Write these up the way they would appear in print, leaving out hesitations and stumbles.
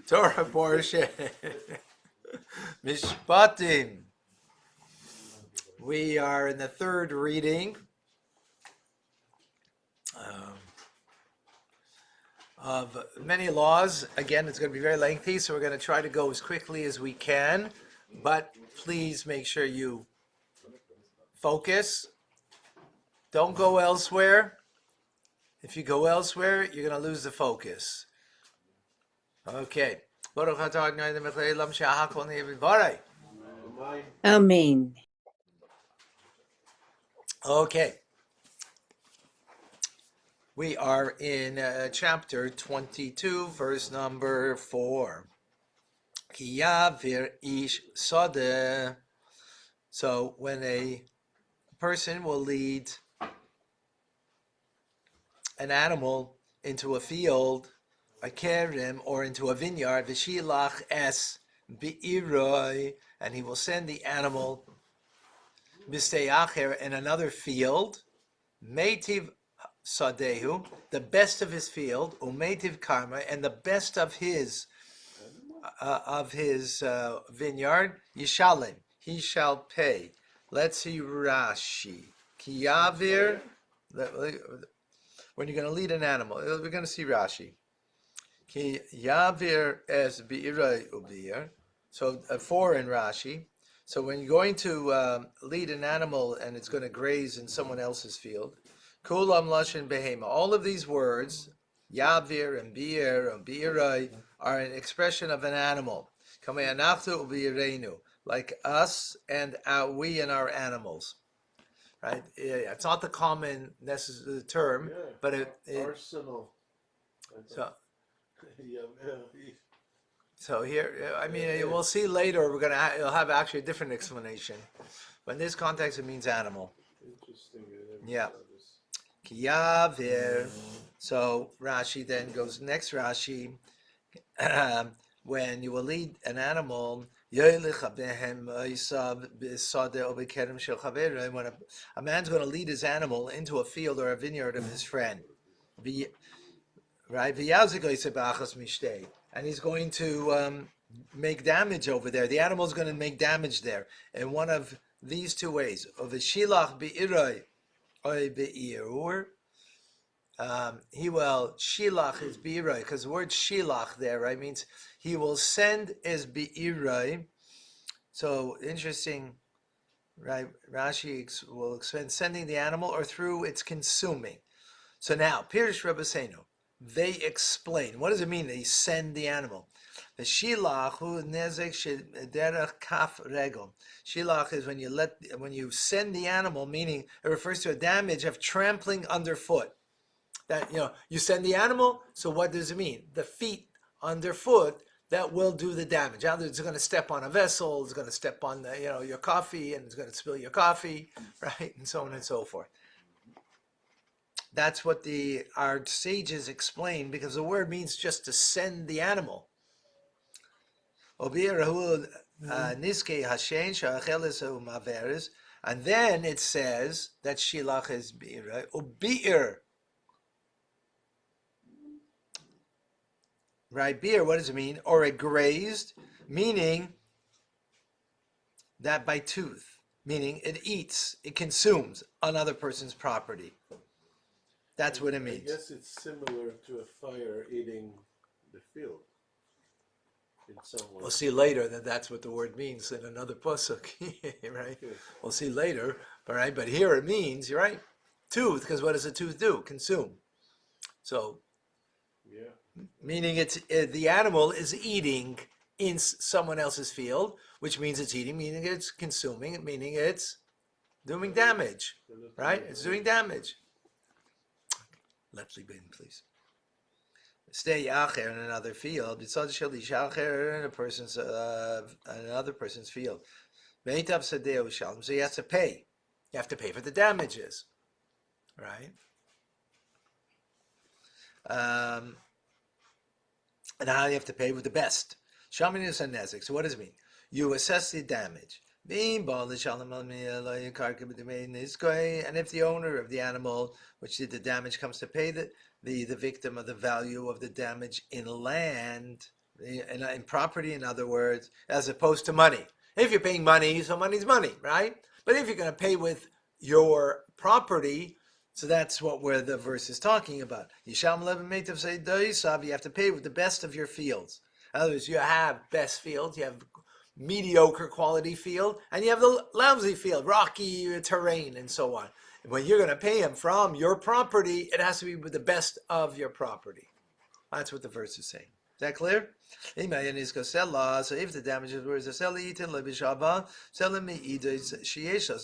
Torah portion. Mishpatim. We are in the third reading of many laws. Again, it's going to be very lengthy, so we're going to try to go as quickly as we can. But please make sure you focus. Don't go elsewhere. If you go elsewhere, you're going to lose the focus. Okay. Amen. Okay. We are in chapter 22, verse number 4. Ki yavir ish sadeh. So when a person will lead an animal into a field, a kerem, or into a vineyard, v'shilach es bi'iroi, and he will send the animal b'steyacher in another field, meitiv sadehu, the best of his field, umetiv karma, and the best of his vineyard, yishalim, he shall pay. Let's see Rashi. Kiyavir, when you're going to lead an animal, we're going to see Rashi. Kiyavir es bi'irei ubir. So 4 in Rashi. So when you're going to lead an animal and it's going to graze in someone else's field, kulam lashon behema. All of these words, yavir and bir and bi'irei, are an expression of an animal. Like us and we and our animals. Right? It's not the common necessary term, but arsenal. So here, I mean, we'll see later. You'll have actually a different explanation, but in this context, it means animal. Interesting. Yeah. Kiyavir. So Rashi then goes next. Rashi, when you will lead an animal, when a man's going to lead his animal into a field or a vineyard of his friend, right? And he's going to make damage over there. The animal's going to make damage there in one of these two ways. He will shilach his bi'iroi, because the word shilach there, right, means he will send his bi'iroi. So interesting, right? Rashi will explain sending the animal or through its consuming. So now, Pirish Rebbeinu, they explain. What does it mean? They send the animal. The shilach hu nezek derech kaf regel. Shilach is when you send the animal, meaning it refers to a damage of trampling underfoot. That you send the animal. So what does it mean? The feet underfoot that will do the damage. Either it's going to step on a vessel, it's going to step on your coffee, and it's going to spill your coffee, right, and so on and so forth. That's what our sages explain, because the word means just to send the animal. And then it says that shilach is bi'ir. Right, beer, what does it mean? Or it grazed, meaning that by tooth, meaning it eats, it consumes another person's property. That's what it means. I guess it's similar to a fire eating the field in some way. We'll see later that that's what the word means in another pasuk, right? Okay. We'll see later, right? But here it means, you're right, tooth, because what does a tooth do? Consume. So, yeah. Meaning the animal is eating in someone else's field, which means it's eating, meaning it's consuming, meaning it's doing damage, right? It's doing damage. Let's leave in, please. Stay yacher in another field. It's also yacher in another person's field. So you have to pay. You have to pay for the damages, right? And how you have to pay with the best. Shaminus and Nezik. So what does it mean? You assess the damage. And if the owner of the animal which did the damage comes to pay the victim of the value of the damage in land, in property, in other words, as opposed to money. If you're paying money, so money's money, right? But if you're going to pay with your property, so that's what where the verse is talking about. You have to pay with the best of your fields. In other words, you have best fields, you have mediocre quality field, and you have the lousy field, rocky terrain, and so on. When you're going to pay him from your property, it has to be with the best of your property. That's what the verse is saying. Is that clear? So if the damage is worth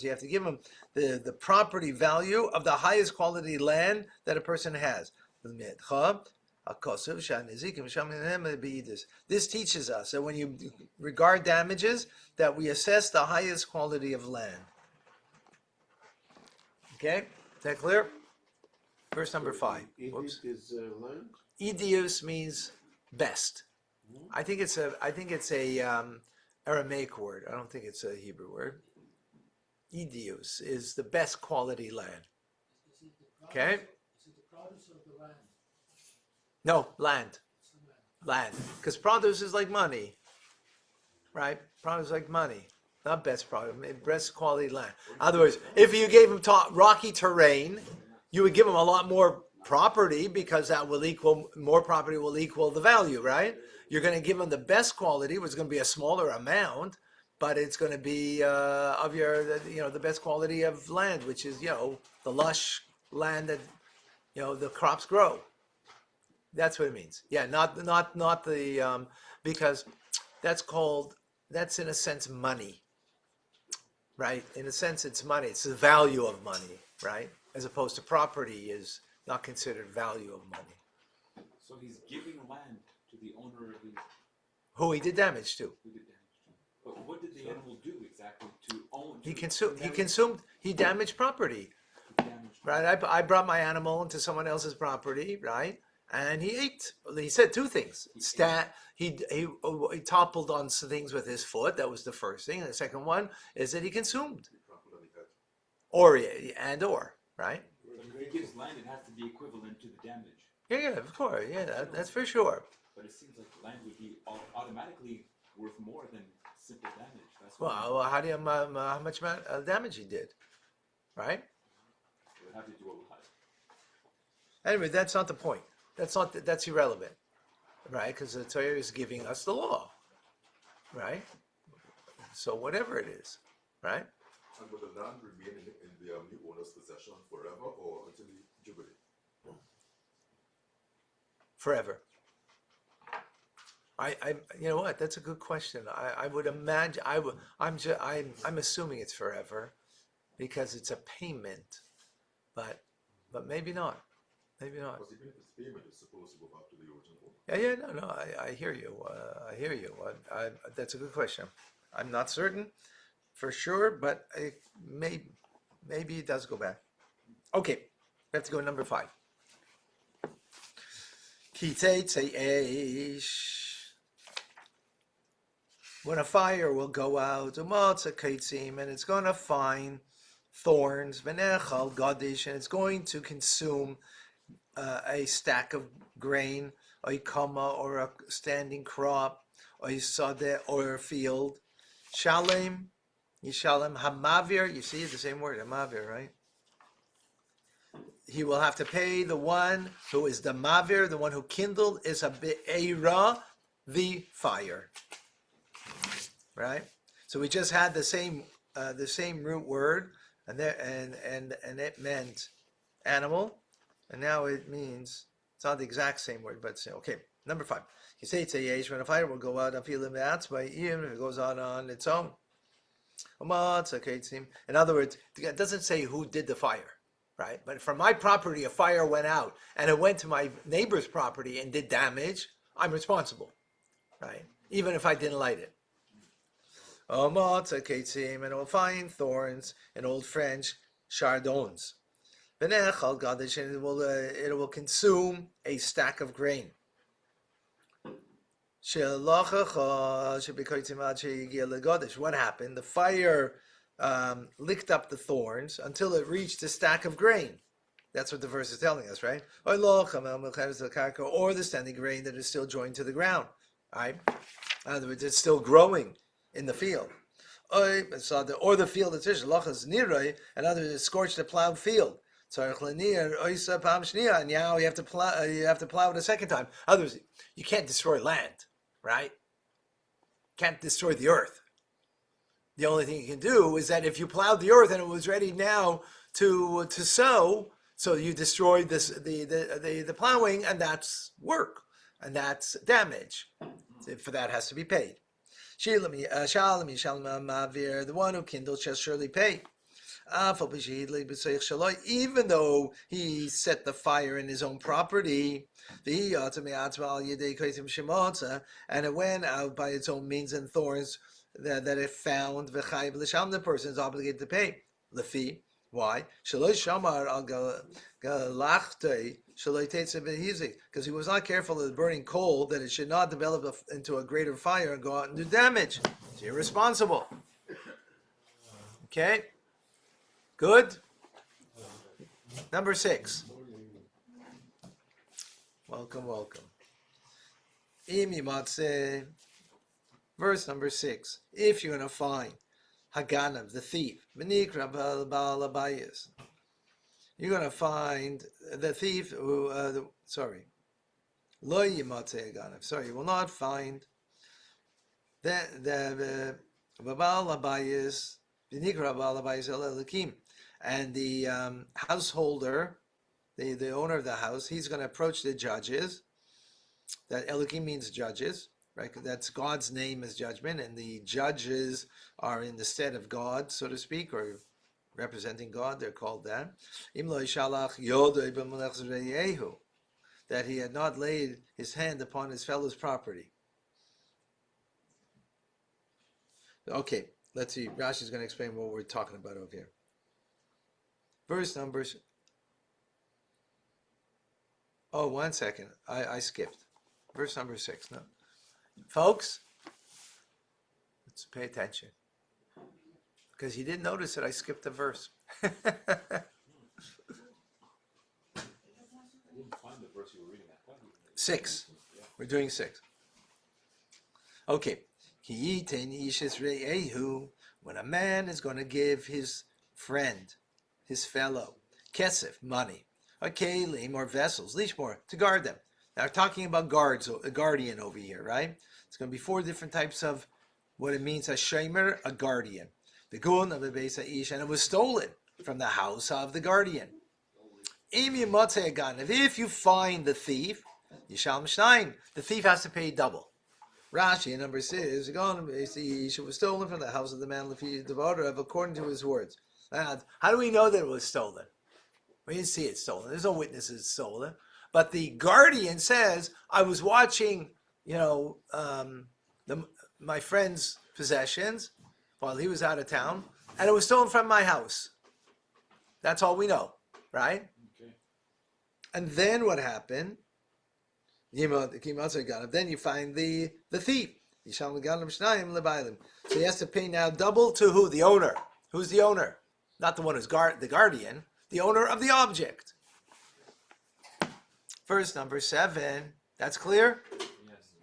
you have to give him the property value of the highest quality land that a person has. This teaches us that when you regard damages, that we assess the highest quality of land. Okay, is that clear? Verse number 5. Whoops. Is land? Idios means best. I think it's a Aramaic word. I don't think it's a Hebrew word. Idios is the best quality land. Okay? Is it the produce of the land? No, land. Land. Because produce is like money. Right? Produce is like money. Not best product, best quality land. In other words, if you gave him rocky terrain, you would give him a lot more property because that will equal, more property will equal the value, right? You're going to give him the best quality, which is going to be a smaller amount, but it's going to be of your, the best quality of land, which is, the lush land that, the crops grow. That's what it means. Yeah, not the, because that's in a sense money, right? In a sense, it's money. It's the value of money, right? As opposed to property is not considered value of money. So he's giving land to the owner of his... Who he did damage to. Who did damage to. But what did the animal do exactly to own? He damaged property. Right? I brought my animal into someone else's property, right? And he ate. He said two things. He toppled on some things with his foot. That was the first thing. And the second one is that he consumed. Or, right? If he gives land, it has to be equivalent to the damage. Yeah, of course. Yeah, that's for sure. But it seems like land would be automatically worth more than simple damage. That's Well, how do you how much damage he did, right? It would have to do a lot. Anyway, that's not the point. That's irrelevant, right? Because the Torah is giving us the law, right? So whatever it is, right? And will the land remain in the new owner's possession forever or until the jubilee? Forever. You know what? That's a good question. I would imagine. I'm assuming it's forever, because it's a payment, but maybe not. Maybe not. Because even if it's payment, it's supposed to go back to the original owner. Yeah. I hear you. I hear you. That's a good question. I'm not certain for sure, but maybe it does go back. Okay, we have to go to number 5. When a fire will go out, and it's going to find thorns, and it's going to consume a stack of grain, or a standing crop, or a field. Shalem, Yishalem, Hamavir, you see the same word, Hamavir, right? He will have to pay the one who is the Mavir, the one who kindled, is a Be'era, the fire. Right? So we just had the same root word, and it meant animal, and now it means, it's not the exact same word, but okay. Number 5. You say it's a yesh when a fire will go out. I feel that's by even if it goes on its own. In other words, it doesn't say who did the fire, right? But from my property, a fire went out, and it went to my neighbor's property and did damage. I'm responsible, right? Even if I didn't light it. And it will find thorns in Old French, chardons. And it will consume a stack of grain. What happened? The fire licked up the thorns until it reached a stack of grain. That's what the verse is telling us, right? Or the standing grain that is still joined to the ground, right? In other words, it's still growing in the field. Or the field is lochas nirai, in other words, it's scorched a plowed field. And now you have to plow. You have to plow it a second time. Others, you can't destroy land, right? Can't destroy the earth. The only thing you can do is that if you plowed the earth and it was ready now to sow, so you destroyed the plowing, and that's work, and that's damage. For that has to be paid. The one who kindles shall surely pay. Even though he set the fire in his own property, and it went out by its own means and thorns that it found, the person is obligated to pay. Why? Because he was not careful of the burning coal, that it should not develop into a greater fire and go out and do damage. So you're responsible. Okay? Good? Number 6. Welcome. Verse number 6. If you're going to find Haganav, the thief, you're going to find the thief who, you will not find the and the householder, the owner of the house, he's going to approach the judges. That Elohim means judges, right? That's God's name as judgment, and the judges are in the stead of God, so to speak, or representing God. They're called that. That he had not laid his hand upon his fellow's property. Okay, let's see. Rashi's going to explain what we're talking about over here. Verse numbers. Oh, 1 second. I skipped. Verse number 6. No. Folks, let's pay attention. Because you didn't notice that I skipped a verse. I didn't find the verse you were reading. 6. We're doing 6. Okay. When a man is going to give his friend, his fellow, kesef, money, or kelim, or vessels, lishmor, to guard them. Now we're talking about guards, a guardian over here, right? It's going to be 4 different types of what it means, a shomer, a guardian. The gun of the beis ha'ish, and it was stolen from the house of the guardian. If you find the thief, Yishal Mishnayim, the thief has to pay double. Rashi, number 6, it was stolen from the house of the man according to his words. Now, how do we know that it was stolen? We didn't see it stolen. There's no witnesses it's stolen. But the guardian says, I was watching, my friend's possessions while he was out of town, and it was stolen from my house. That's all we know, right? Okay. And then what happened? Then you find the thief. So he has to pay now double to who? The owner. Who's the owner? Not the one who's the guardian. The owner of the object. Verse number 7. That's clear? Yes.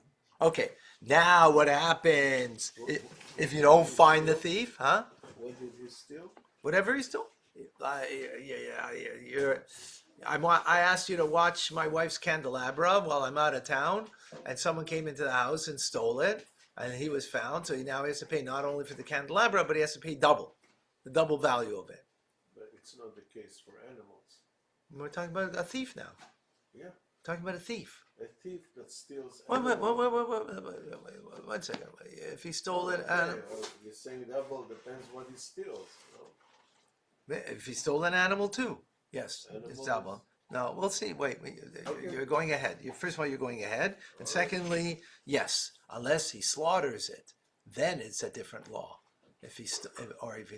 Okay. Now what happens if you don't find the thief? Huh? What did he steal? Whatever he stole. I asked you to watch my wife's candelabra while I'm out of town, and someone came into the house and stole it, and he was found. So he now has to pay not only for the candelabra, but he has to pay double, the double value of it. But it's not the case for animals. We're talking about a thief now. Yeah. Talking about a thief. A thief that steals Wait, animals. 1 second. If he stole it, You're saying double depends what he steals. No? if he stole an animal too, yes, it's Animals. double. No, we'll see. Wait, Okay. you're going ahead. First of all, you're going ahead, and secondly, yes, unless he slaughters it, then it's a different law. If he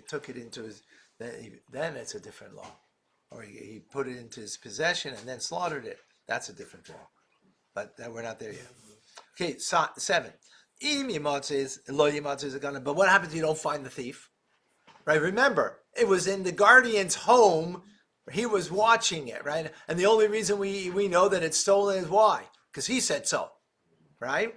took it into his, then it's a different law. Or he put it into his possession and then slaughtered it. That's a different law. But we're not there yet. Okay, 7. But what happens if you don't find the thief? Right? Remember, it was in the guardian's home He was watching it, right? And the only reason we know that it's stolen is why? Because he said so, right?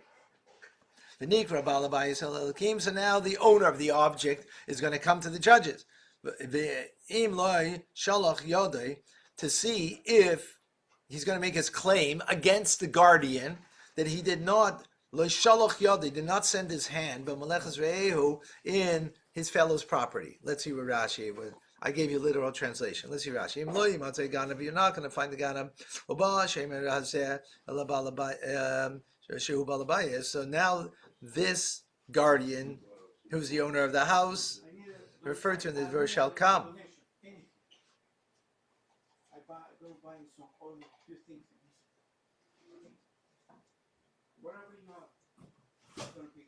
V'nikra balabayis halakim. So now the owner of the object is going to come to the judges. V'im loy shalach yodei, to see if he's going to make his claim against the guardian that he did not loy shalach yodei, did not send his hand, but malechas re'ehu, in his fellow's property. Let's see what Rashi would. I gave you literal translation. Let's see Rashi. Im lo yimatzei ganav, you're not going to find the ganav. So now this guardian, who's the owner of the house, referred to in this verse, shall come. I go buy some oil, few things. Whatever you have, gonna be.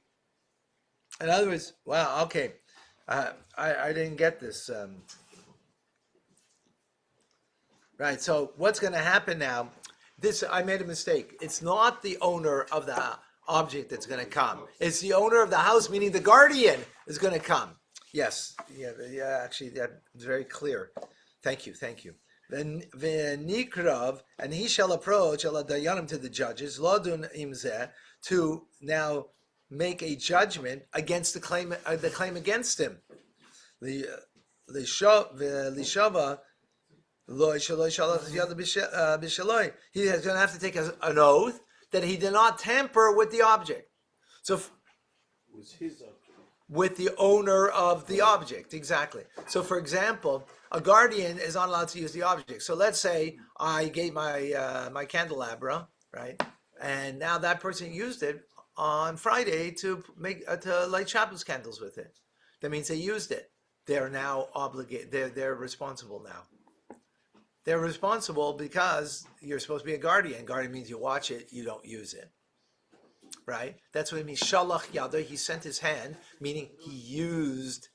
In other words, wow, okay. I didn't get this. Right, so what's going to happen now? I made a mistake. It's not the owner of the object that's going to come. It's the owner of the house, meaning the guardian, is going to come. Yes, yeah. Actually, that's very clear. Thank you. Then v'nikrav, and he shall approach ala dayanim, to the judges, ladun imzeh, to now make a judgment against the claim against him. Lishava. He is going to have to take an oath that he did not tamper with the object. So, with his object. With the owner of the object, exactly. So, for example, a guardian is not allowed to use the object. So, let's say I gave my candelabra, right, and now that person used it on Friday to light Shabbos candles with it. That means they used it. They're now obligated. They're responsible now. They're responsible because you're supposed to be a guardian. Guardian means you watch it, you don't use it. Right? That's what it means. Shalach yada, he sent his hand, meaning he used,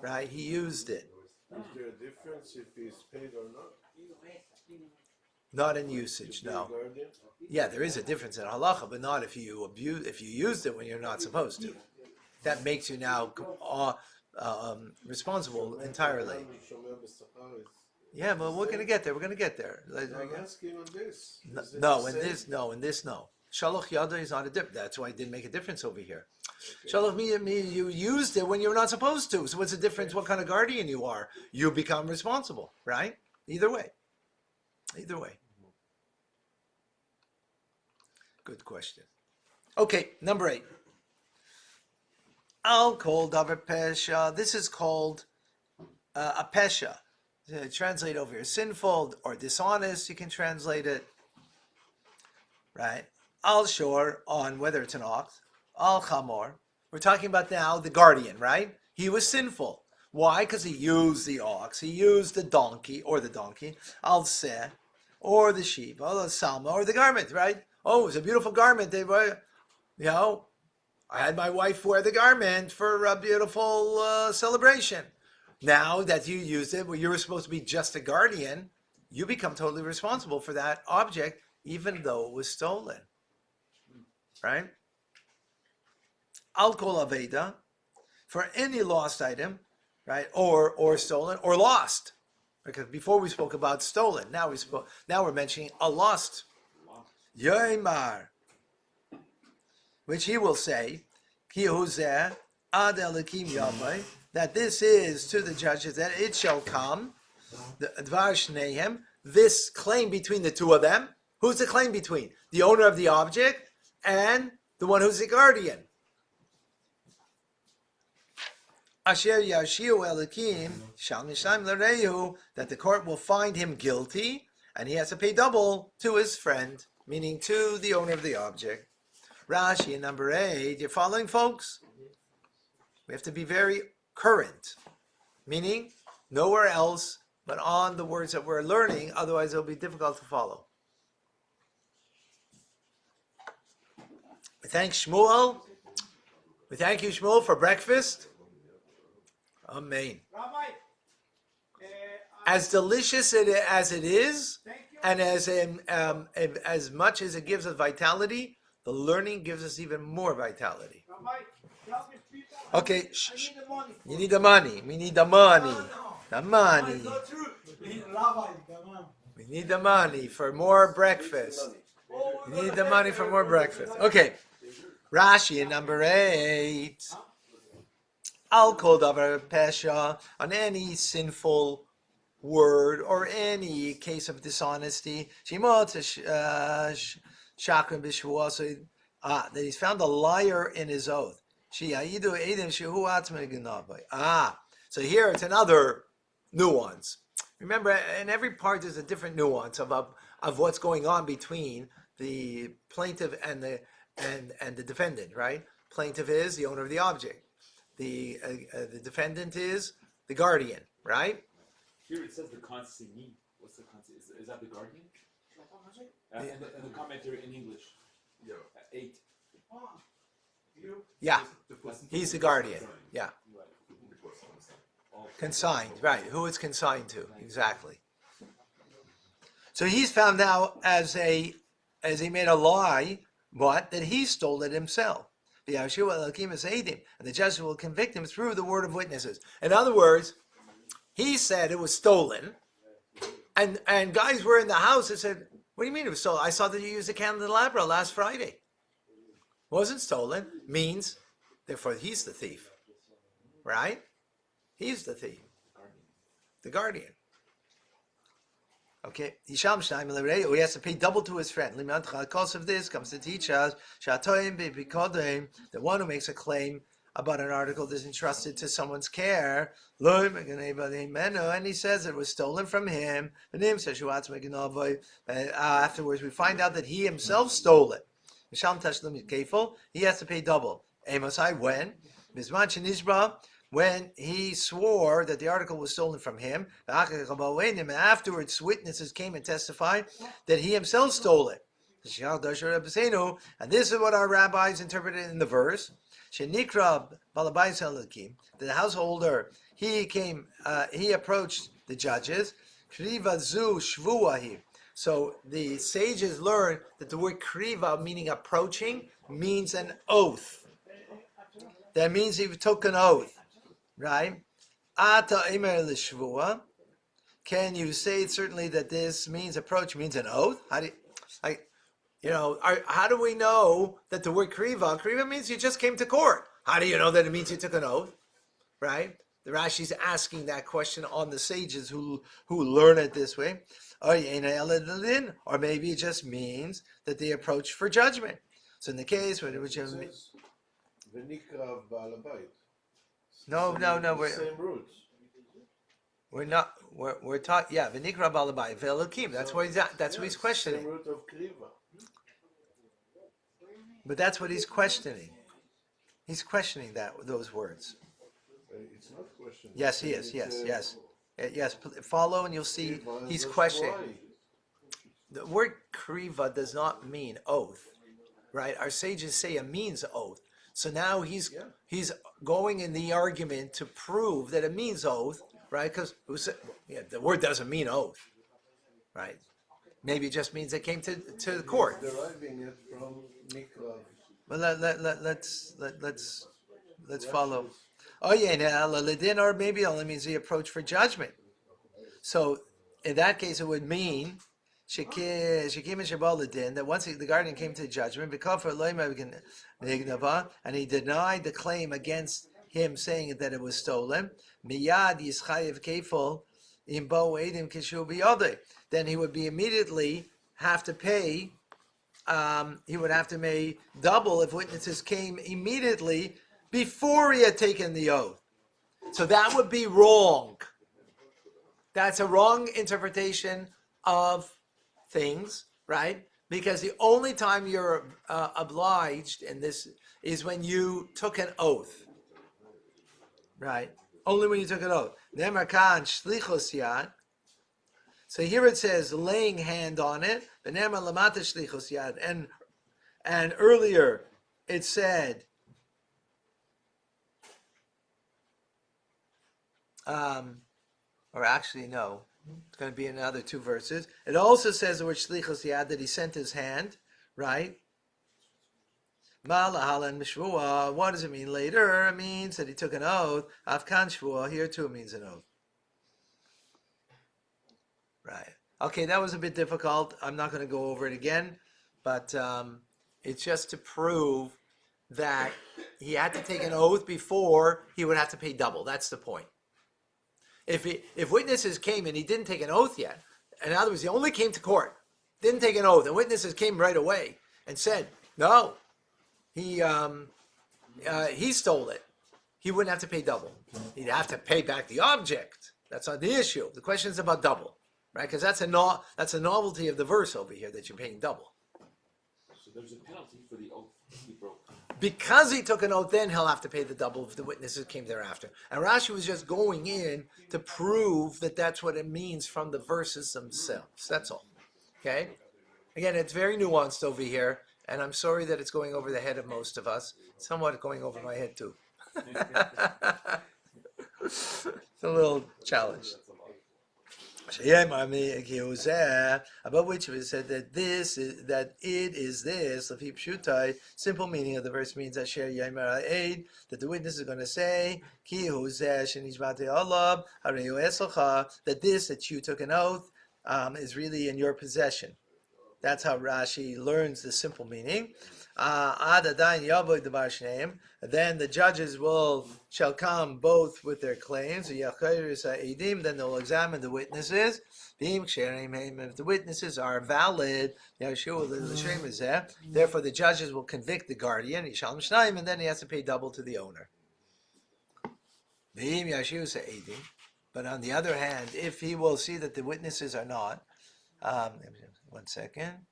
right? He used it. Is there a difference if he's paid or not? Not in usage, no. Guardian? Yeah, there is a difference in halacha, but not if you used it when you're not supposed to. That makes you now responsible entirely. Yeah, but we're going to get there. We're asking on this. No, in this, no. Shalach yada is not a difference. That's why it didn't make a difference over here. Okay. Shalach means you used it when you're not supposed to. So what's the difference? What kind of guardian you are? You become responsible, right? Either way. Good question. Okay, number 8. I'll call davar pesha. This is called a pesha. Translate over here, sinful or dishonest, you can translate it, right? Al shor, on whether it's an ox. Al chamor, we're talking about now the guardian, right? He was sinful. Why? Because he used the ox, he used the donkey, al seh, or the sheep, or the salma, or the garment, right? Oh, it was a beautiful garment. They were, I had my wife wear the garment for a beautiful celebration. Now that you used it, where you were supposed to be just a guardian, you become totally responsible for that object, even though it was stolen. Right? Al kol aveda, for any lost item, right, or stolen or lost, because before we spoke about stolen. Now we're mentioning a lost. Yoimar, which he will say, ki huzeh ad elikim yavai, that this is to the judges, that it shall come, the dvar shnehem, this claim between the two of them. Who's the claim between? The owner of the object and the one who's the guardian. Asher yashiu elikim shal mishlam l'reihu, that the court will find him guilty, and he has to pay double to his friend, meaning to the owner of the object. Rashi in number 8, you're following, folks? We have to be very current, meaning nowhere else but on the words that we're learning, otherwise it'll be difficult to follow. We thank Shmuel. We thank you, Shmuel, for breakfast. Amen. Rabbi, As delicious as it is, and as much as it gives us vitality, the learning gives us even more vitality. Rabbi, tell me people. Okay, I need the money. you need the money. We need the money. The money. Go through. Rabbi, come on. We need the money for more breakfast. We need the money for more breakfast. Okay. Rashi number 8. Al kol davar pesha, on any sinful word or any case of dishonesty. Shimot shakrim b'shvuah, so that he's found a liar in his oath. So here it's another nuance. Remember, in every part there's a different nuance of what's going on between the plaintiff and the defendant, right? Plaintiff is the owner of the object. The defendant is the guardian, right? Here it says the consignee. What's the consignee? Is that the guardian? And the commentary in English. Yeah. 8. Yeah, he's the guardian. Yeah, consigned, right? Who it's consigned to, exactly. So he's found now as he made a lie, but that he stole it himself. And the judge will convict him through the word of witnesses. In other words, he said it was stolen, and guys were in the house and said, "What do you mean it was stolen? I saw that you used a candelabra last Friday. Wasn't stolen. Means, therefore, he's the thief, right? He's the thief, the guardian." Okay, he has to pay double to his friend. Because of this comes to teach us that one who makes a claim about an article that's entrusted to someone's care, and he says it was stolen from him, afterwards we find out that he himself stole it. He has to pay double. When he swore that the article was stolen from him, and afterwards witnesses came and testified that he himself stole it. And this is what our rabbis interpreted in the verse. The householder, he approached the judges. So the sages learned that the word kriva, meaning approaching, means an oath. That means he took an oath. Right? Ata imer l'shvua. Can you say certainly that this means approach means an oath? How do we know that the word kriva means you just came to court? How do you know that it means you took an oath? Right? The Rashi's asking that question on the sages who learn it this way. Or maybe it just means that they approach for judgment. So in the case where which V'nikra b'al habayit. No, Same roots. we're not. We're talking. Yeah, v'nikra balabai ve'elokim. That's where he's at. That's what he's questioning. Same root of kriva. But that's what he's questioning. He's questioning those words. It's not questioning. Yes, he is. Yes. Follow, and you'll see he's questioning. The word kriva does not mean oath, right? Our sages say it means oath. So now he's going in the argument to prove that it means oath, right? Because the word doesn't mean oath, right? Maybe it just means it came to the court. Deriving it from nikra. Well, let's follow. Oh yeah, or maybe it only means the approach for judgment. So in that case, it would mean that once the guardian came to judgment, and he denied the claim against him, saying that it was stolen, then he would be immediately have to pay. He would have to pay double if witnesses came immediately before he had taken the oath. So that would be wrong. That's a wrong interpretation of things, right? Because the only time you're obliged in this is when you took an oath, right? Only when you took an oath. So here it says laying hand on it, and earlier it said or actually no, it's going to be another 2 verses. It also says the word shlichus yad, that he sent his hand, right? Malahala and mishvua. What does it mean later? It means that he took an oath. Afkan shvua, here too it means an oath. Right. Okay, that was a bit difficult. I'm not going to go over it again, but it's just to prove that he had to take an oath before he would have to pay double. That's the point. If witnesses came and he didn't take an oath yet, in other words, he only came to court, didn't take an oath, and witnesses came right away and said, no, he stole it, he wouldn't have to pay double. He'd have to pay back the object. That's not the issue. The question is about double, right? Because that's a novelty of the verse over here, that you're paying double. So there's a penalty for the oath he broke. Because he took an oath, then he'll have to pay the double if the witnesses came thereafter. And Rashi was just going in to prove that that's what it means from the verses themselves. That's all. Okay? Again, it's very nuanced over here, and I'm sorry that it's going over the head of most of us. It's somewhat going over my head too. It's a little challenge. About which it said that it is this. Simple meaning of the verse means that the witness is going to say that this that you took an oath is really in your possession. That's how Rashi learns the simple meaning. Then the judges shall come both with their claims. Then they'll examine the witnesses. If the witnesses are valid, therefore the judges will convict the guardian, and then he has to pay double to the owner. But on the other hand, if he will see that the witnesses are not, 1 second.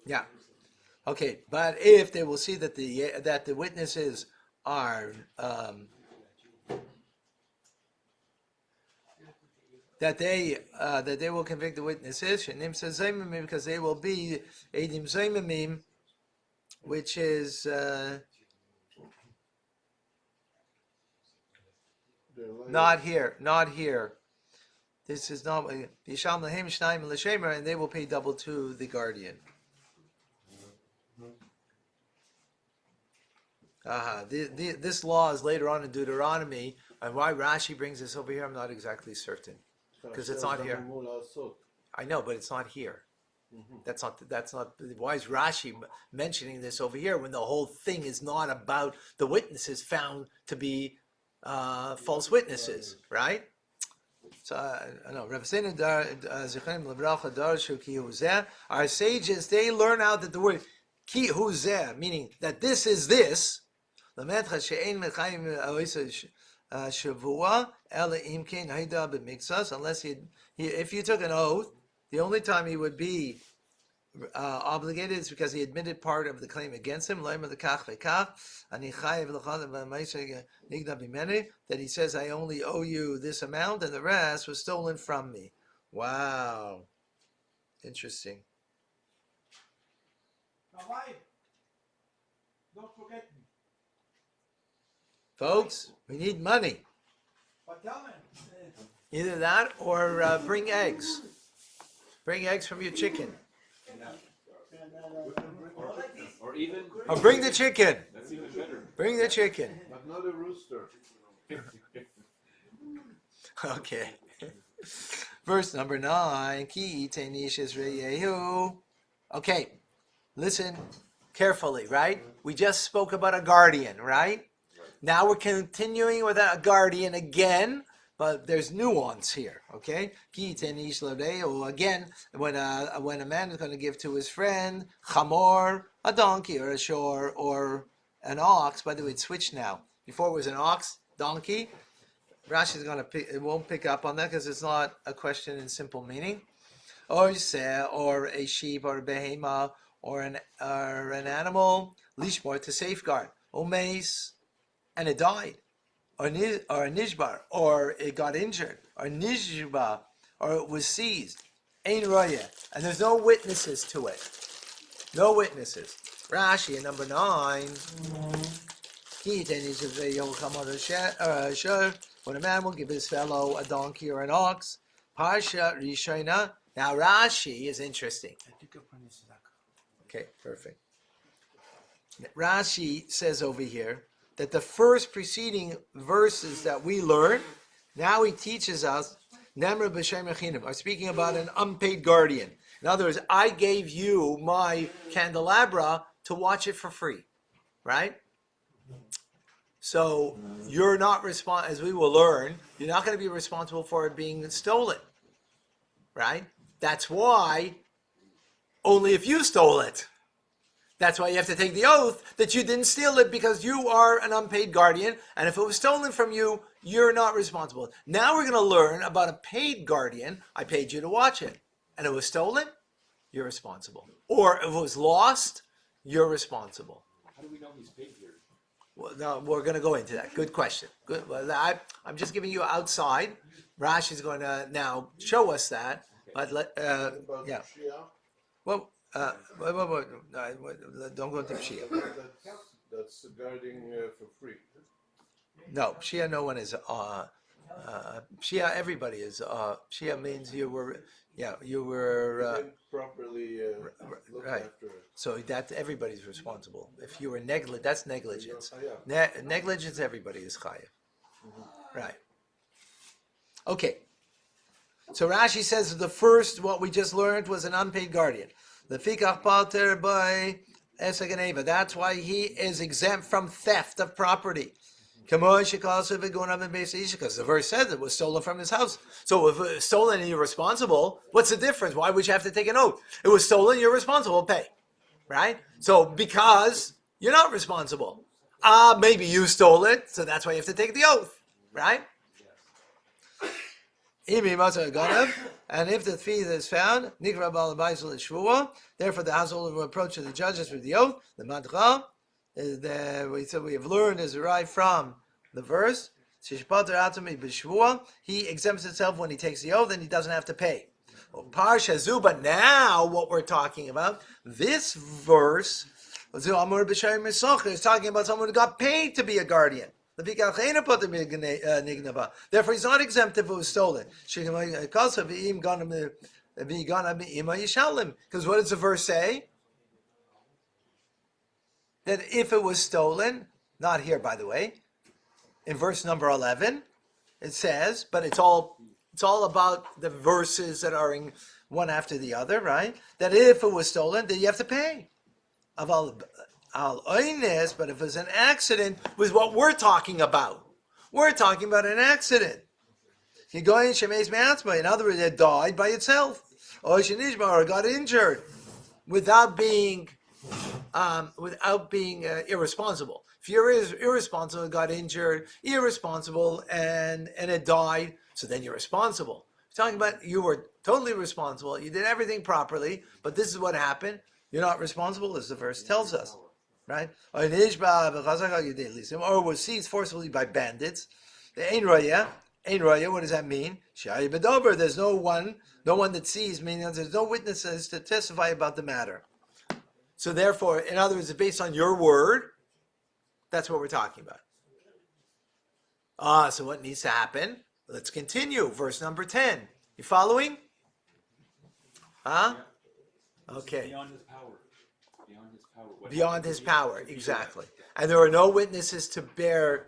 Yeah. Okay, but if they will see that the witnesses are that they will convict the witnesses, because they will be edim zaymimim, which is not here. This is not Yisham Lahem Shnaim L'Shemer, and they will pay double to the guardian. This law is later on in Deuteronomy, and why Rashi brings this over here, I'm not exactly certain, because it's not here. I know, but it's not here. That's not. Why is Rashi mentioning this over here when the whole thing is not about the witnesses found to be false witnesses, right? So I know. Our sages, they learn out that the word ki huzeh, meaning that this is this. Unless if you took an oath, the only time he would be obligated is because he admitted part of the claim against him. That he says, I only owe you this amount, and the rest was stolen from me. Wow, interesting. Now, wife, don't forget me. Folks, we need money. But tell me. Either that or bring eggs. Bring eggs from your chicken. Or even. Or bring the chicken. That's even better. Bring the chicken. But not a rooster. Okay. Verse number 9. Ki teinish Yisrayehu. Okay. Listen carefully, right? We just spoke about a guardian, right? Now we're continuing with a guardian again, but there's nuance here, okay? Again, when a man is going to give to his friend chamor, a donkey, or a shore, or an ox. By the way, it's switched now. Before it was an ox, donkey. Rashi is going to it won't pick up on that because it's not a question in simple meaning. Or a sheep, or a behema, or an animal, lishmor, to safeguard. Omeis, and it died, or a nishbar, or it got injured, or nishba, or it was seized. Ein roya, and there's no witnesses to it. No witnesses. Rashi, number 9. When a man will give his fellow a donkey or an ox, Parsha Rishona. Now Rashi is interesting. Okay, perfect. Rashi says over here, that the first preceding verses that we learn, now he teaches us, Nemra b'shem Echinim, are speaking about an unpaid guardian. In other words, I gave you my candelabra to watch it for free, right? So you're not responsible, as we will learn, you're not going to be responsible for it being stolen, right? That's why only if you stole it. That's why you have to take the oath that you didn't steal it because you are an unpaid guardian. And if it was stolen from you, you're not responsible. Now we're going to learn about a paid guardian. I paid you to watch it. And it was stolen, you're responsible. Or if it was lost, you're responsible. How do we know he's paid here? Well, no, we're going to go into that. Good question. Good. Well, I'm just giving you outside. Rashi is going to now show us that. But About yeah. Shia, Well, don't go into Shia. that's guarding for free. No, Shia. No one is. Shia. Everybody is. Shia means you were. Yeah, you were. Didn't properly look right. after it. So that everybody's responsible. If you were negligent, that's negligence. Yeah. Negligence, everybody is chayav. Right. Okay. So Rashi says the first, what we just learned, was an unpaid guardian. The fikach pater by esaganeva. That's why he is exempt from theft of property. Because the verse says it was stolen from his house. So if it was stolen and you're responsible, what's the difference? Why would you have to take an oath? It was stolen, you're responsible, pay. Right? So because you're not responsible. Maybe you stole it, so that's why you have to take the oath. Right? And if the thief is found, therefore the household will approach the judges with the oath. The madcha, we have learned, is derived from the verse. He exempts himself when he takes the oath and he doesn't have to pay. But now what we're talking about, this verse is talking about someone who got paid to be a guardian. Therefore, he's not exempt if it was stolen. Because what does the verse say? That if it was stolen, not here by the way, in verse number 11, it says, but it's all about the verses that are in one after the other, right? That if it was stolen, then you have to pay. But if it's an accident, was what we're talking about. We're talking about an accident. In other words, it died by itself, or got injured without being irresponsible. If you're irresponsible, got injured, irresponsible, and it died, so then you're responsible. We're talking about you were totally responsible. You did everything properly, but this is what happened. You're not responsible, as the verse tells us. Right? Or was seized forcibly by bandits. The Ein Raya, what does that mean? There's no one that sees, meaning there's no witnesses to testify about the matter. So therefore, in other words, based on your word, that's what we're talking about. So what needs to happen? Let's continue. Verse number 10. You following? Huh? Okay. Beyond his power. Beyond his power, exactly. And there are no witnesses to bear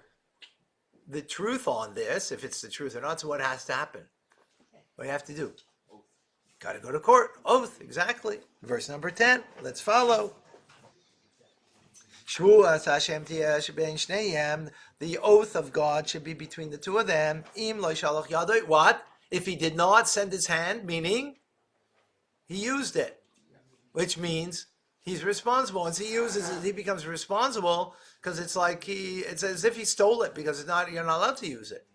the truth on this, if it's the truth or not. So what has to happen? What do you have to do? Got to go to court. Oath, exactly. Verse number 10. Let's follow. The oath of God should be between the two of them. What? If he did not send his hand, meaning he used it, which means he's responsible. Once he uses it, he becomes responsible because it's as if he stole it because you're not allowed to use it.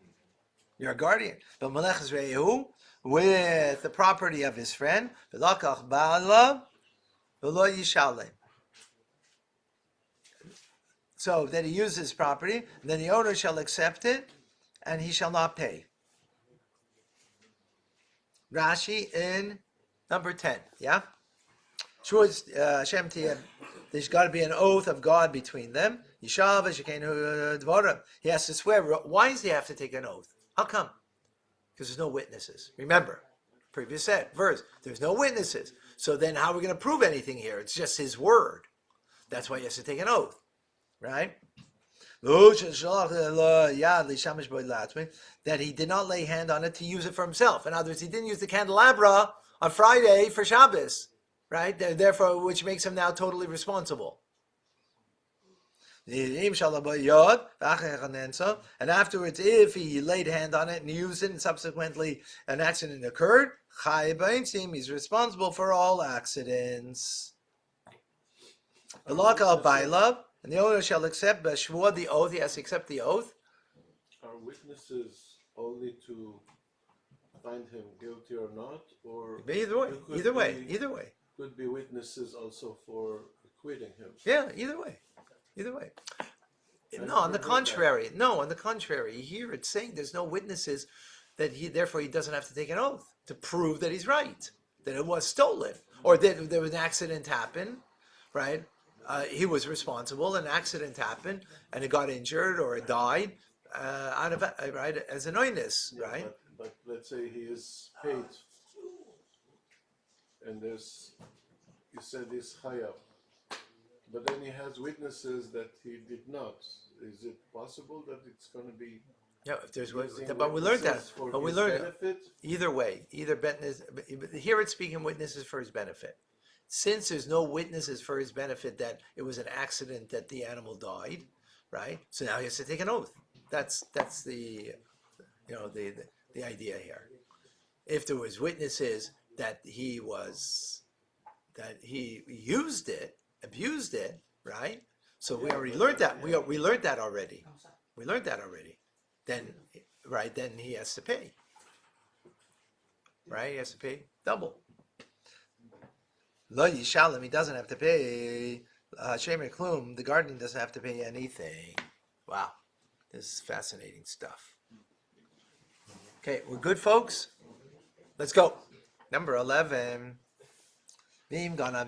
You're a guardian. But Melech is Rehu with the property of his friend. So that he uses his property, then the owner shall accept it, and he shall not pay. Rashi in number 10, yeah? There's got to be an oath of God between them. He has to swear. Why does he have to take an oath? How come? Because there's no witnesses. Remember, previous verse, there's no witnesses. So then how are we going to prove anything here? It's just his word. That's why he has to take an oath. Right? that he did not lay hand on it to use it for himself. In other words, he didn't use the candelabra on Friday for Shabbos, right? Therefore, which makes him now totally responsible. And afterwards, if he laid hand on it and used it, and subsequently an accident occurred, he's responsible for all accidents. And the owner shall accept the oath. He has to accept the oath. Are witnesses only to find him guilty or not, or Either way, it could either way, be- either way. could be witnesses also for acquitting him? Yeah, either way, either way. I No, on the never heard that. contrary. No, on the contrary. Here it's saying there's no witnesses that therefore he doesn't have to take an oath to prove that he's right, that it was stolen, or that there was an accident happen, right? He was responsible. An accident happened, and he got injured or died out of right as an oinus, Yeah, right? but let's say he is paid, and there's, you said he's chayav, but then he has witnesses that he did not. Is it possible that it's going to be? Yeah, if there's, using but we learned that. witnesses for But we his learned benefit? either way. Either here it's speaking witnesses for his benefit. Since there's no witnesses for his benefit that it was an accident that the animal died, right? So now he has to take an oath. That's the the idea here. If there was witnesses that he used it, abused it, right? So we already learned that. We learned that already. We learned that already. Then he has to pay. Right? He has to pay double. Lo yishalem, he doesn't have to pay. Shemer klum, the guardian doesn't have to pay anything. Wow, this is fascinating stuff. Okay, we're good, folks. Let's go. Number 11. But on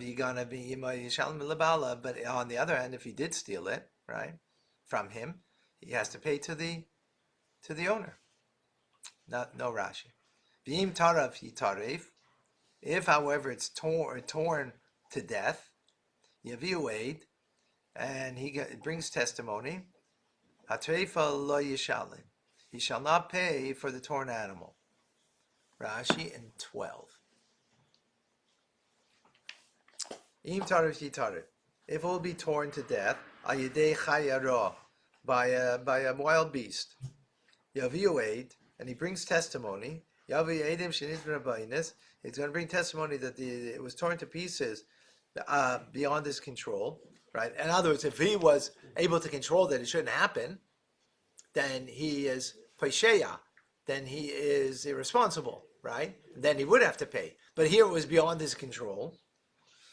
the other hand, if he did steal it, right, from him, he has to pay to the owner. No Rashi. V'im taraf yitaref. If, however, it's torn to death, yaviu aid, and he brings testimony, hatreifa lo yishalim. He shall not pay for the torn animal. Rashi in 12. Im tarif yitaref. If it will be torn to death, ayidei chayara, by a wild beast, yaviu aid, and he brings testimony. Yavi edim sheniz b'rabaynis. He's going to bring testimony that it was torn to pieces beyond his control, right? In other words, if he was able to control that it shouldn't happen, then he is paisheya, then he is irresponsible, right? Then he would have to pay. But here it was beyond his control.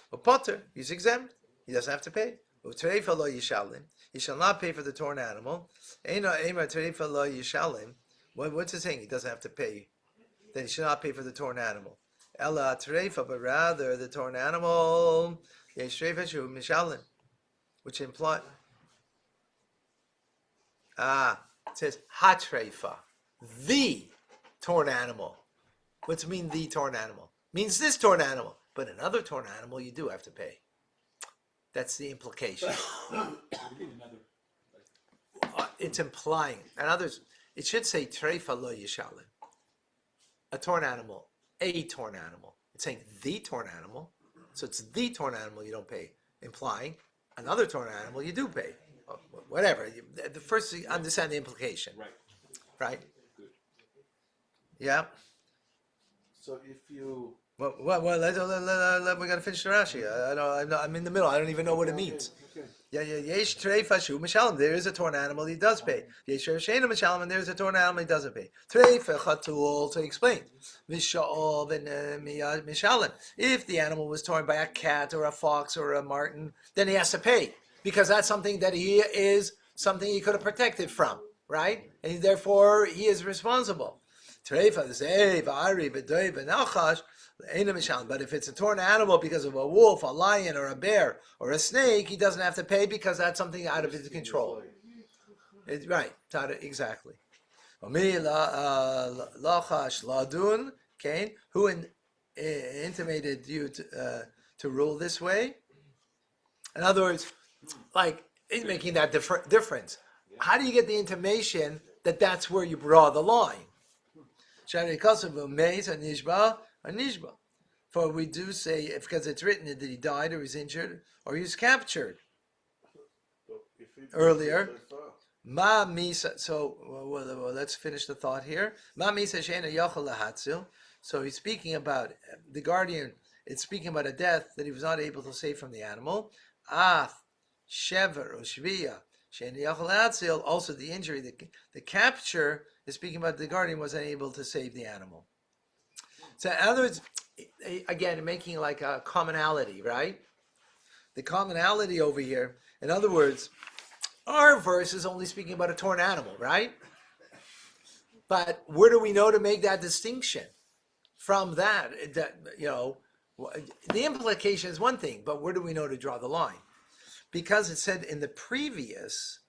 But Potter, he's exempt. He doesn't have to pay. Utreifa lo yishalim. He shall not pay for the torn animal. Eina ema utreifa lo yishalim. What's it saying? He doesn't have to pay. Then he should not pay for the torn animal. Ella treifa, but rather the torn animal, yeshreifa shu mishalim, which implies it says hatreifa, the torn animal. What's mean the torn animal? Means this torn animal, but another torn animal you do have to pay. That's the implication. It's implying, and others. It should say treifa lo yishalim. A torn animal, a torn animal. It's saying the torn animal, so it's the torn animal you don't pay, implying another torn animal you do pay. Whatever. The first, you understand the implication. Right? Good. Yeah. So if you Well, we got to finish the Rashi. I'm in the middle. I don't even know what it means. Okay. Yeah. Yesh treifa shu mishalim. There is a torn animal he does pay. Yesh sheina mishalim, and there is a torn animal he doesn't pay. Treifa chatul, to explain. Mishal and mishalim. If the animal was torn by a cat or a fox or a marten, then he has to pay because that's something that he could have protected from, right? And therefore he is responsible. Treifa zei v'ari v'doi v'nachash. But if it's a torn animal because of a wolf, a lion, or a bear, or a snake, he doesn't have to pay because that's something out of his control. It's right, exactly. Lachash ladun, Cain, who intimated you to rule this way? In other words, like he's making that difference. how do you get the intimation that that's where you draw the line? For we do say, because it's written that he died or was injured or he was captured. So if he Earlier. brings the trefa, Ma misa. So well, let's finish the thought here. Ma misa she'ena yochel lahatzil. So he's speaking about the guardian. It's speaking about a death that he was not able to save from the animal. Af shever or shviya she'ena yochel lahatzil. Also the injury, the capture is speaking about the guardian was unable to save the animal. So in other words, again, making like a commonality, right? The commonality over here. In other words, our verse is only speaking about a torn animal, right? But where do we know to make that distinction from that? That, you know, the implication is one thing, but where do we know to draw the line? Because it said in the previous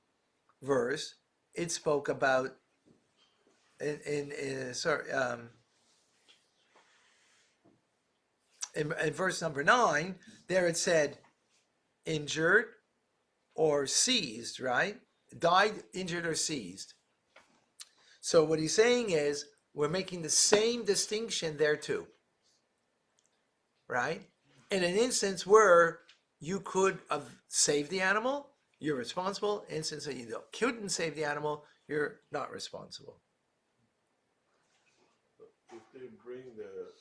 verse, it spoke about in verse number 9, there it said injured or seized, right? Died, injured, or seized. So what he's saying is we're making the same distinction there too, right? In an instance where you could have saved the animal, you're responsible. Instance that you couldn't save the animal, you're not responsible. if they bring the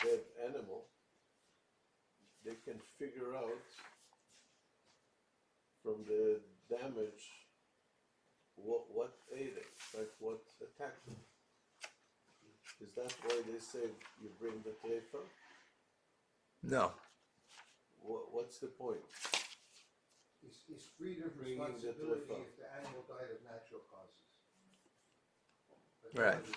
dead animal, they can figure out from the damage what ate it, like what attacked it. Is that why they say you bring the trefa? No. What's the point? It's freedom from Bringing the responsibility trefa. if the animal died of natural causes. That's Right. what it is.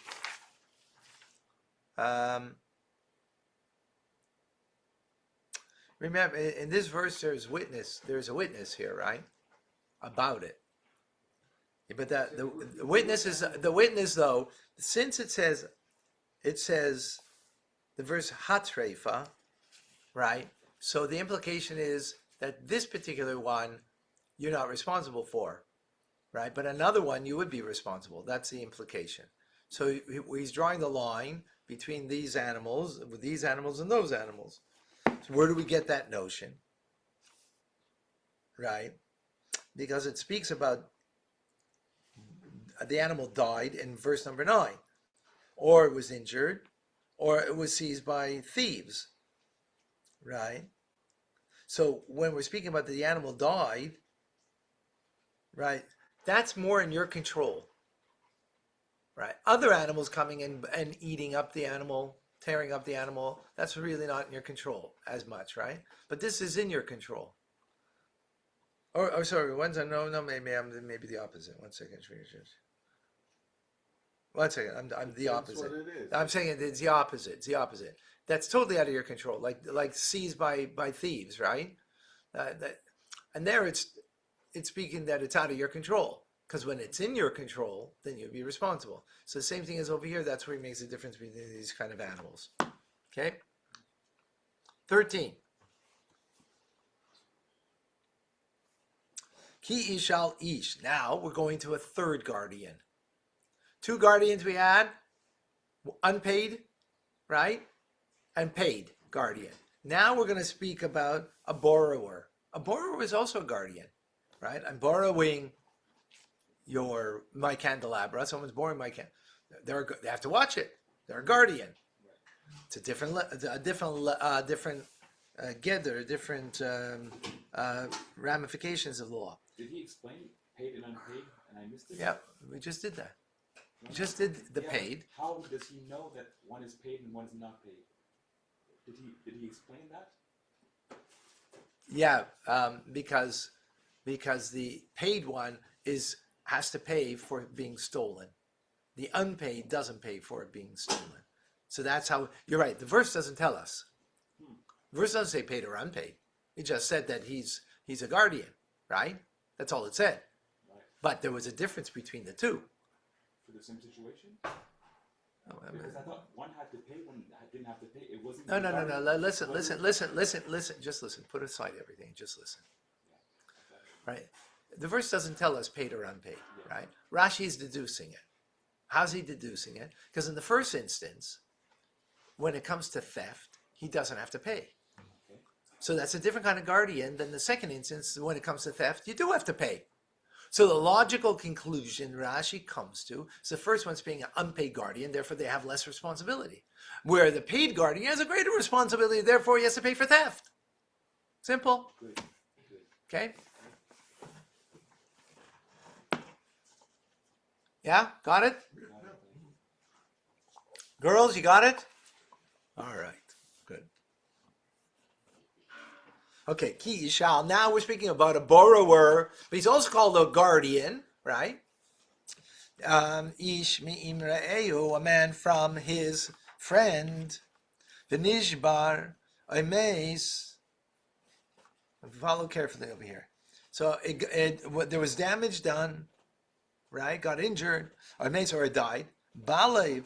Remember, in this verse, there's a witness here, right? About it. But the witness though, since it says the verse hatrefa, right? So the implication is that this particular one you're not responsible for, right? But another one you would be responsible. That's the implication. So he's drawing the line between these animals and those animals. So where do we get that notion? Right? Because it speaks about the animal died in verse number 9, or it was injured, or it was seized by thieves, right? So when we're speaking about the animal died, right, that's more in your control, right? Other animals coming in and eating up the animal, tearing up the animal, that's really not in your control as much, right? But this is in your control. Or sorry, maybe the opposite. 1 second. 1 second. I'm the That's opposite. what it is. I'm saying it's the opposite. It's the opposite. That's totally out of your control. Like seized by thieves, right? And there it's speaking that it's out of your control. Because when it's in your control, then you'll be responsible. So the same thing as over here. That's where he makes the difference between these kind of animals. Okay. 13. Ki ishal ish. Now we're going to a third guardian. 2 guardians we had, unpaid, right? And paid guardian. Now we're going to speak about a borrower. A borrower is also a guardian, right? I'm borrowing my candelabra. Someone's borrowing my they have to watch it. They're a guardian. It's a different ramifications of law. Did he explain paid and unpaid, and I missed it? Yeah, we just did that. We just did the Yeah, paid. How does he know that one is paid and one is not paid? Did he explain that? Yeah, because the paid one has to pay for it being stolen. The unpaid doesn't pay for it being stolen. So that's how you're right. The verse doesn't tell us. The verse doesn't say paid or unpaid. It just said that he's a guardian, right? That's all it said. Right. But there was a difference between the two. For the same situation? Oh, I mean- Because I thought one had to pay, one didn't have to pay. It wasn't. No. regarding- Listen. wasn't- Listen. Just listen. Put aside everything. Just listen. Right. the verse doesn't tell us paid or unpaid, right? Rashi is deducing it. How's he deducing it? Because in the first instance, when it comes to theft, he doesn't have to pay. So that's a different kind of guardian than the second instance. When it comes to theft, you do have to pay. So the logical conclusion Rashi comes to is the first one's being an unpaid guardian, therefore they have less responsibility. Where the paid guardian has a greater responsibility, therefore he has to pay for theft. Simple. Good. Okay? Yeah, got it? Girls, you got it? All right, good. Okay, ki yishal. Now we're speaking about a borrower, but he's also called a guardian, right? Ish mi'im ra'ehu, a man from his friend. V'nishbar oimeis. Follow carefully over here. So there was damage done, right? Got injured, oimeis, or it died. Balev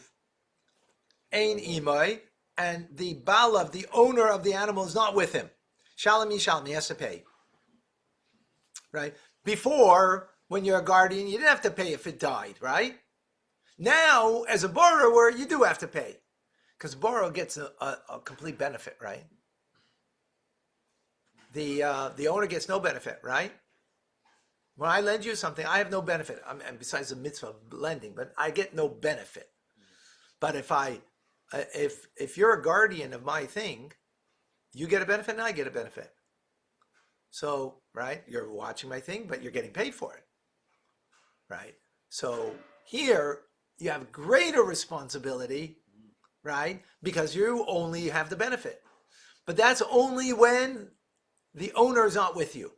ein imoi, and the balav, the owner of the animal, is not with him. Shalom Yishalom, he has to pay. Right? Before, when you're a guardian, you didn't have to pay if it died, right? Now, as a borrower, you do have to pay. Because borrower gets a complete benefit, right? The owner gets no benefit, right? When I lend you something, I have no benefit. And besides the mitzvah of lending, but I get no benefit. But if you're a guardian of my thing, you get a benefit and I get a benefit. So, right, you're watching my thing, but you're getting paid for it. Right? So here you have greater responsibility, right? Because you only have the benefit. But that's only when the owner is not with you.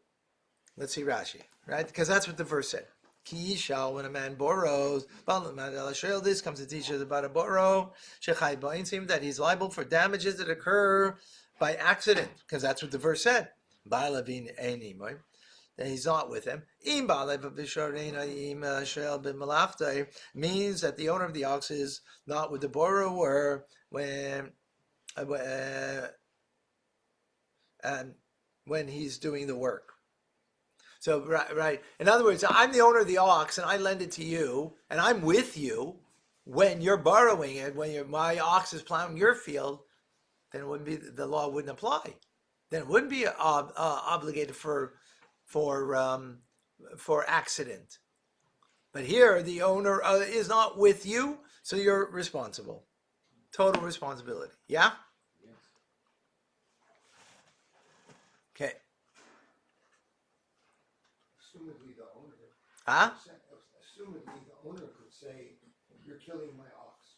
Let's see Rashi, right? Because that's what the verse said. Ki yishal, when a man borrows, this comes to teach us about a borrow, that he's liable for damages that occur by accident, because that's what the verse said. That he's not with him. Means that the owner of the ox is not with the borrower when he's doing the work. So, right. In other words, I'm the owner of the ox and I lend it to you, and I'm with you when you're borrowing it, when my ox is plowing your field, then it wouldn't be, the law wouldn't apply. Then it wouldn't be obligated for accident. But here, the owner is not with you, so you're responsible. Total responsibility. Yeah? Yes. Okay. Assumedly the owner. Huh? Assumedly the owner could say, "You're killing my ox.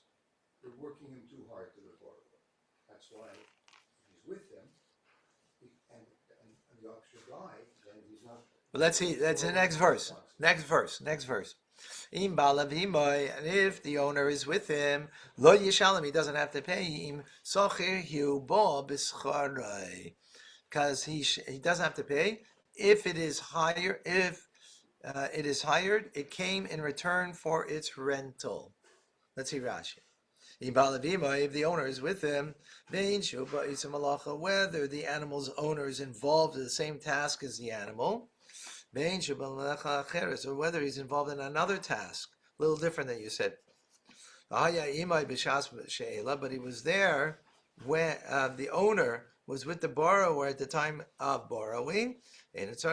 You're working him too hard to the borrower." That's why he's with them, and the ox should die. Then he's not. Well, let's see. That's the next verse. Next verse. And if the owner is with him, lo yishalem, he doesn't have to pay him. Because he doesn't have to pay if it is higher. If it is hired, it came in return for its rental. Let's see Rashi. If the owner is with him, whether the animal's owner is involved in the same task as the animal, or whether he's involved in another task, a little different than you said. But he was there when the owner was with the borrower at the time of borrowing. And it's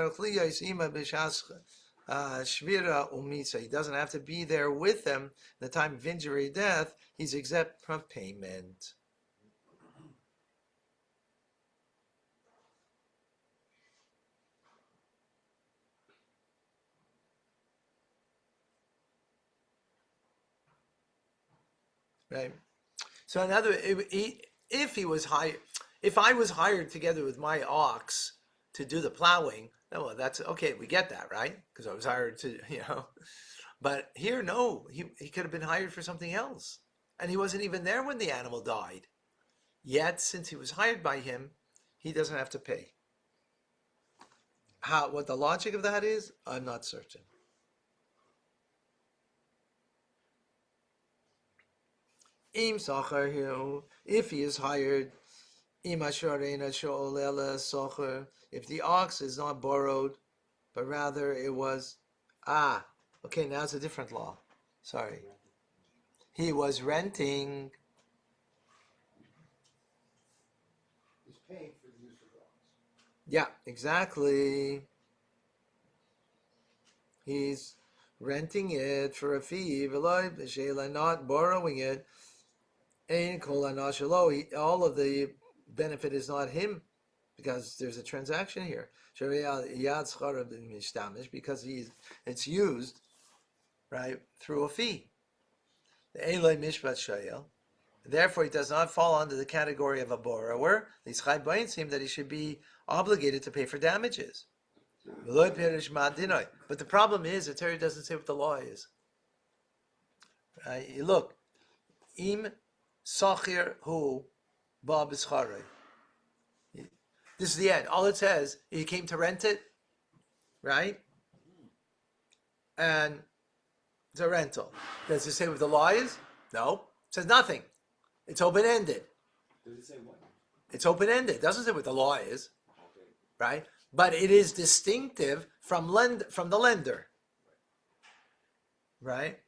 he doesn't have to be there with them at the time of injury or death. He's exempt from payment. Right. So if he was hired, if I was hired together with my ox to do the plowing, well, that's okay. We get that, right? Because I was hired to, But here, no, he could have been hired for something else, and he wasn't even there when the animal died. Yet, since he was hired by him, he doesn't have to pay. What the logic of that is, I'm not certain. If he is hired, if the ox is not borrowed, but rather it was, okay, now it's a different law. Sorry. He was renting. He's paying for the use of the ox. Yeah, exactly. He's renting it for a fee, not borrowing it. All of the benefit is not him, because there's a transaction here. Because it's used, right, through a fee. Therefore, he does not fall under the category of a borrower. That he should be obligated to pay for damages. But the problem is, the Torah doesn't say what the law is. Right? Look, im sachir hu ba b'scharei. This is the end. All it says, he came to rent it, right? And it's a rental. Does it say what the law is? No. It says nothing. It's open-ended. Does it say what? It's open-ended. It doesn't say what the law is, Okay. right? But it is distinctive from the lender, right?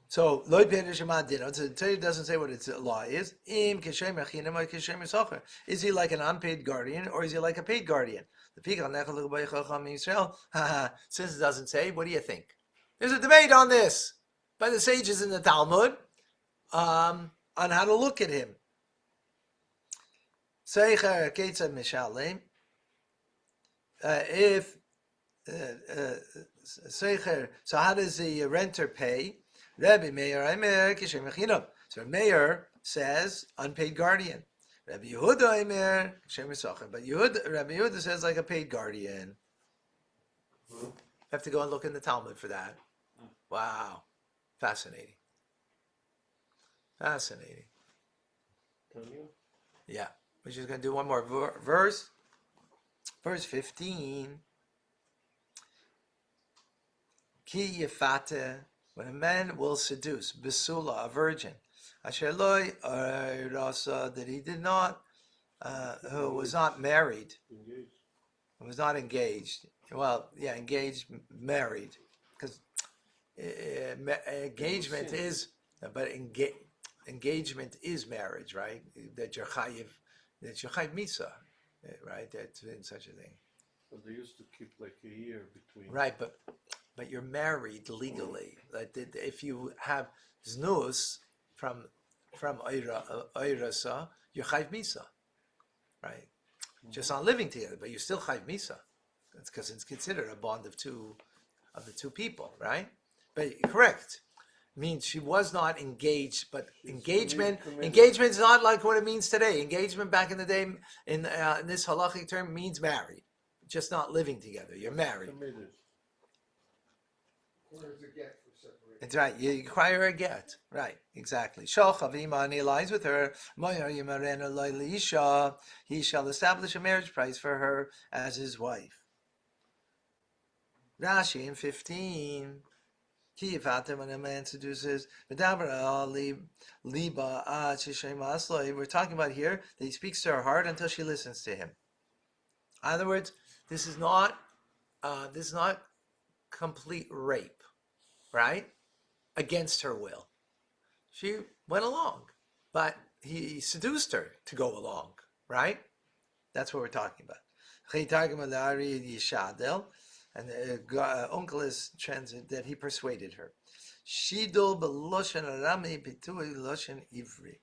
So, the Torah doesn't say what its law is. Is he like an unpaid guardian, or is he like a paid guardian? Since it doesn't say, what do you think? There's a debate on this by the sages in the Talmud on how to look at him. So how does the renter pay? Rabbi Meir So Meir says unpaid guardian. Rabbi Yehuda but Rabbi Yehuda says like a paid guardian. You have to go and look in the Talmud for that. Wow, fascinating. Fascinating. Yeah, we're just going to do one more verse. Verse 15. Ki yefate, when a man will seduce, besula, a virgin, asher loy rasa, that he did not, who was not married, who was not engaged. Well, yeah, engaged, married, because engagement is, but engagement is marriage, right? That you're chayiv misa, right? That's in such a thing. But they used to keep like a year between. Right, but you're married legally. Like if you have znus from oirasa, you're chayv misa, right? Just not living together, but you're still chayv misa. That's because it's considered a bond of the two people, right? But correct. Means she was not engaged, but engagement is not like what it means today. Engagement back in the day in this halachic term means married, just not living together. You're married. Committed. Requires a get for separation. That's right. You require a get. Right. Exactly. And he lies with her. He shall establish a marriage price for her as his wife. Rashi in 15. When a man seduces, we're talking about here that he speaks to her heart until she listens to him. In other words, this is not complete rape, right? Against her will. She went along, but he seduced her to go along, right? That's what we're talking about. And the uncle is transit that he persuaded her. Shidul b'loshen arami pitui loshen ivri.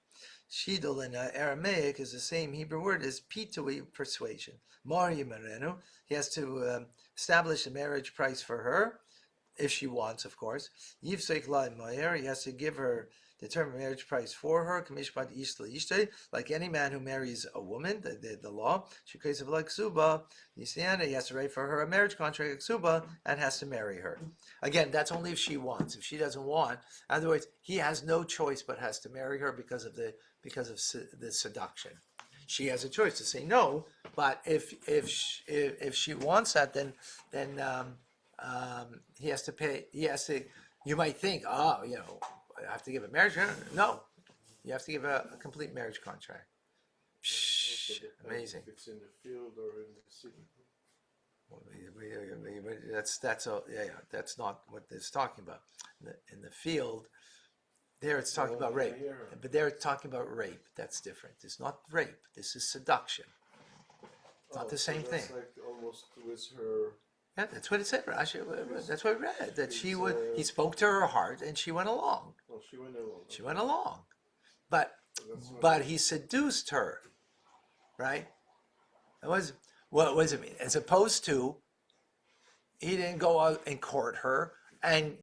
Shidul in Aramaic is the same Hebrew word as pitui, persuasion. Mari merenu. He has to establish a marriage price for her, if she wants, of course. Yivseik lai mayer. He has to give her determine marriage price for her, Mishpat like any man who marries a woman, the law. Shukes of like Ksuba, he has to write for her a marriage contract at Ksuba and has to marry her. Again, that's only if she wants. If she doesn't want, in other words, he has no choice but has to marry her because of the seduction. She has a choice to say no, but if she wants that, then he has to pay. He has to. You might think, I have to give a marriage contract. No, you have to give a complete marriage contract. Amazing. If it's in the field or in the city. That's that's not what it's talking about. In the field, there it's talking about rape, but there it's talking about rape. That's different. It's not rape. This is seduction. It's not the same thing. Like almost with her. Yeah, that's what it said, Rashi. That's what we read. That he spoke to her heart, and she went along. Well, she went along. She went along, but he seduced her, right? What does it mean? As opposed to, he didn't go out and court her and